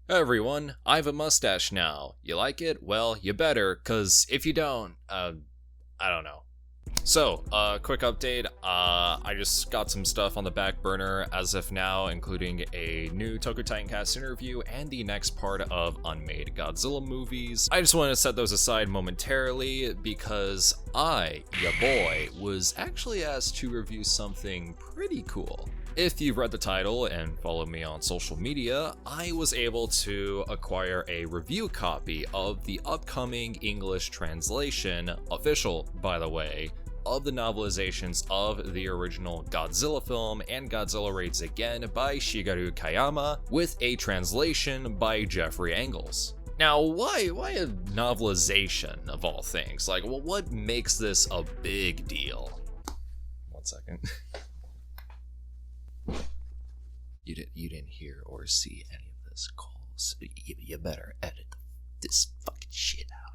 Hey everyone, I have a mustache now. You like it? Well, you better, cause if you don't, I don't know. So, quick update. I just got some stuff on the back burner as of now, including a new Toho Titancast interview and the next part of unmade Godzilla movies. I just want to set those aside momentarily because ya boy, was actually asked to review something pretty cool. If you've read the title and follow me on social media, I was able to acquire a review copy of the upcoming English translation, official by the way, of the novelizations of the original Godzilla film and Godzilla Raids Again by Shigeru Kayama, with a translation by Jeffrey Engels. Now, why a novelization of all things? Like, well, what makes this a big deal? 1 second. You didn't hear or see any of this call, so you better edit this fucking shit out.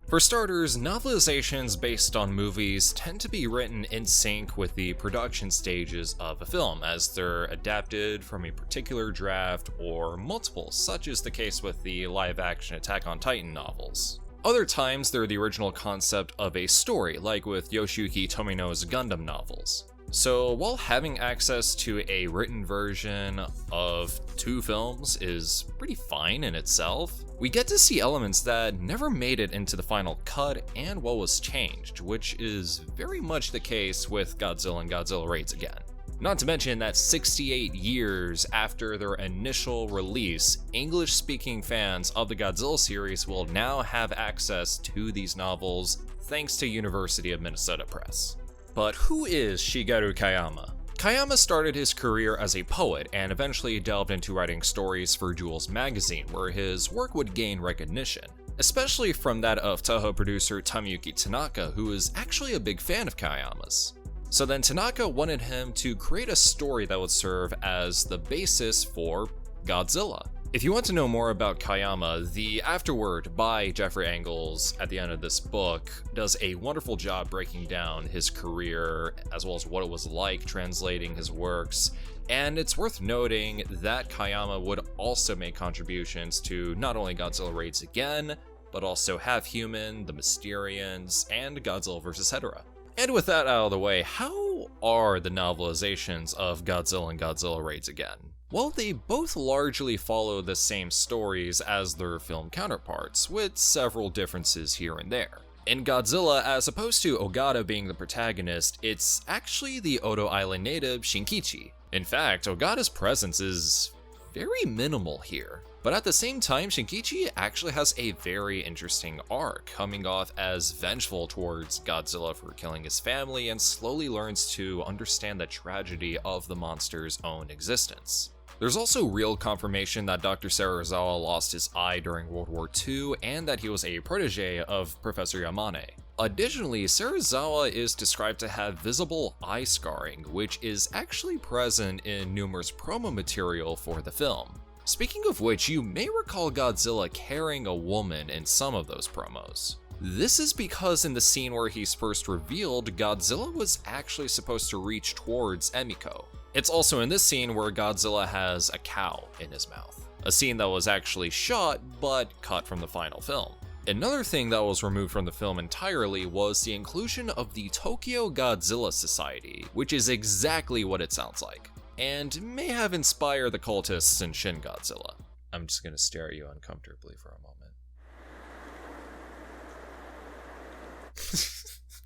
For starters, novelizations based on movies tend to be written in sync with the production stages of a film, as they're adapted from a particular draft or multiple, such is the case with the live-action Attack on Titan novels. Other times, they're the original concept of a story, like with Yoshiyuki Tomino's Gundam novels. So while having access to a written version of 2 films is pretty fine in itself, we get to see elements that never made it into the final cut and what was changed, which is very much the case with Godzilla and Godzilla Raids Again. Not to mention that 68 years after their initial release, English-speaking fans of the Godzilla series will now have access to these novels thanks to University of Minnesota Press. But who is Shigeru Kayama? Kayama started his career as a poet and eventually delved into writing stories for Jules magazine, where his work would gain recognition, especially from that of Toho producer Tomoyuki Tanaka, who is actually a big fan of Kayama's. So then Tanaka wanted him to create a story that would serve as the basis for Godzilla. If you want to know more about Kayama, the afterword by Jeffrey Engels at the end of this book does a wonderful job breaking down his career as well as what it was like translating his works, and it's worth noting that Kayama would also make contributions to not only Godzilla Raids Again, but also Half Human, The Mysterians, and Godzilla vs. Hedorah. And with that out of the way, how are the novelizations of Godzilla and Godzilla Raids Again? Well, they both largely follow the same stories as their film counterparts, with several differences here and there. In Godzilla, as opposed to Ogata being the protagonist, it's actually the Odo Island native Shinkichi. In fact, Ogata's presence is very minimal here. But at the same time, Shinkichi actually has a very interesting arc, coming off as vengeful towards Godzilla for killing his family and slowly learns to understand the tragedy of the monster's own existence. There's also real confirmation that Dr. Serizawa lost his eye during World War II and that he was a protege of Professor Yamane. Additionally, Serizawa is described to have visible eye scarring, which is actually present in numerous promo material for the film. Speaking of which, you may recall Godzilla carrying a woman in some of those promos. This is because in the scene where he's first revealed, Godzilla was actually supposed to reach towards Emiko. It's also in this scene where Godzilla has a cow in his mouth, a scene that was actually shot but cut from the final film. Another thing that was removed from the film entirely was the inclusion of the Tokyo Godzilla Society, which is exactly what it sounds like, and may have inspired the cultists in Shin Godzilla. I'm just gonna stare at you uncomfortably for a moment.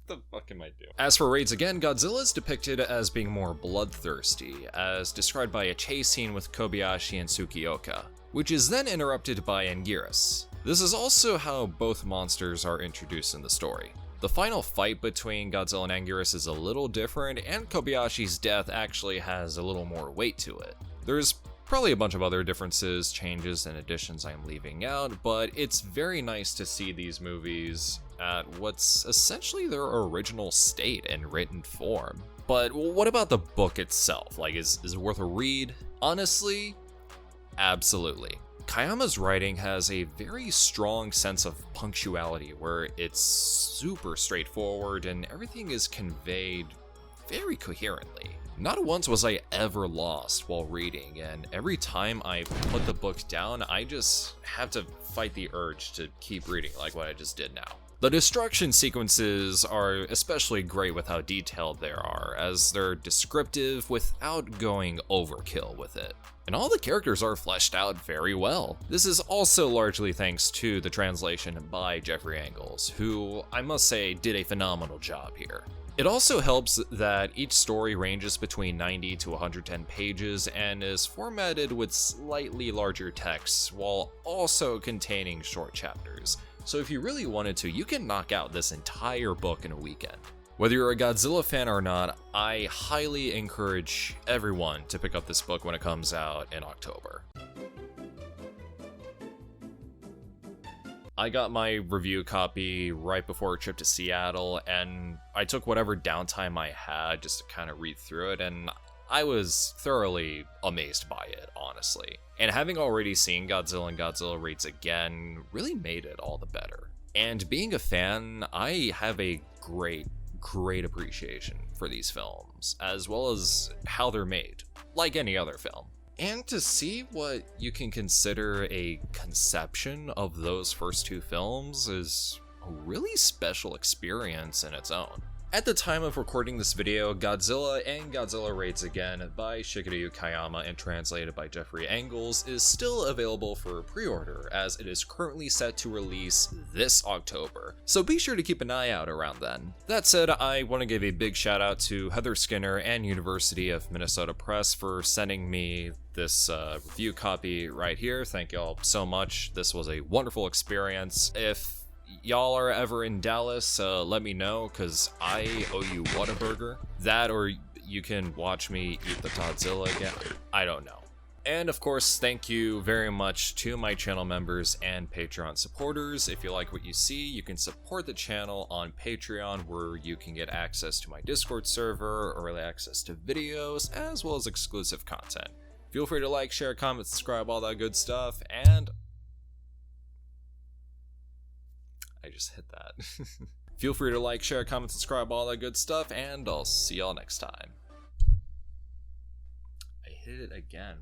What the fuck am I doing? As for Raids Again, Godzilla is depicted as being more bloodthirsty, as described by a chase scene with Kobayashi and Tsukioka, which is then interrupted by Anguirus. This is also how both monsters are introduced in the story. The final fight between Godzilla and Anguirus is a little different, and Kobayashi's death actually has a little more weight to it. There's probably a bunch of other differences, changes, and additions I'm leaving out, but it's very nice to see these movies at what's essentially their original state in written form. But what about the book itself? Like, is it worth a read? Honestly, absolutely. Kayama's writing has a very strong sense of punctuality, where it's super straightforward and everything is conveyed very coherently. Not once was I ever lost while reading, and every time I put the book down, I just have to fight the urge to keep reading like what I just did now. The destruction sequences are especially great with how detailed they are, as they're descriptive without going overkill with it. And all the characters are fleshed out very well. This is also largely thanks to the translation by Jeffrey Engels, who I must say did a phenomenal job here. It also helps that each story ranges between 90 to 110 pages and is formatted with slightly larger texts while also containing short chapters. So if you really wanted to, you can knock out this entire book in a weekend. Whether you're a Godzilla fan or not, I highly encourage everyone to pick up this book when it comes out in October. I got my review copy right before a trip to Seattle, and I took whatever downtime I had just to kind of read through it, and I was thoroughly amazed by it, honestly. And having already seen Godzilla and Godzilla Raids Again really made it all the better. And being a fan, I have a great appreciation for these films, as well as how they're made, like any other film. And to see what you can consider a conception of those first two films is a really special experience in its own. At the time of recording this video, Godzilla and Godzilla Raids Again by Shigeru Kayama and translated by Jeffrey Engels is still available for pre-order, as it is currently set to release this October, so be sure to keep an eye out around then. That said, I want to give a big shout out to Heather Skinner and University of Minnesota Press for sending me this review copy right here. Thank y'all so much. This was a wonderful experience. If y'all are ever in Dallas, let me know, because I owe you Whataburger. That, or you can watch me eat the Godzilla again. I don't know. And of course, thank you very much to my channel members and Patreon supporters. If you like what you see, you can support the channel on Patreon, where you can get access to my Discord server, early access to videos, as well as exclusive content. Feel free to like, share, comment, subscribe, all that good stuff, and I just hit that. Feel free to like, share, comment, subscribe, all that good stuff, and I'll see y'all next time. I hit it again.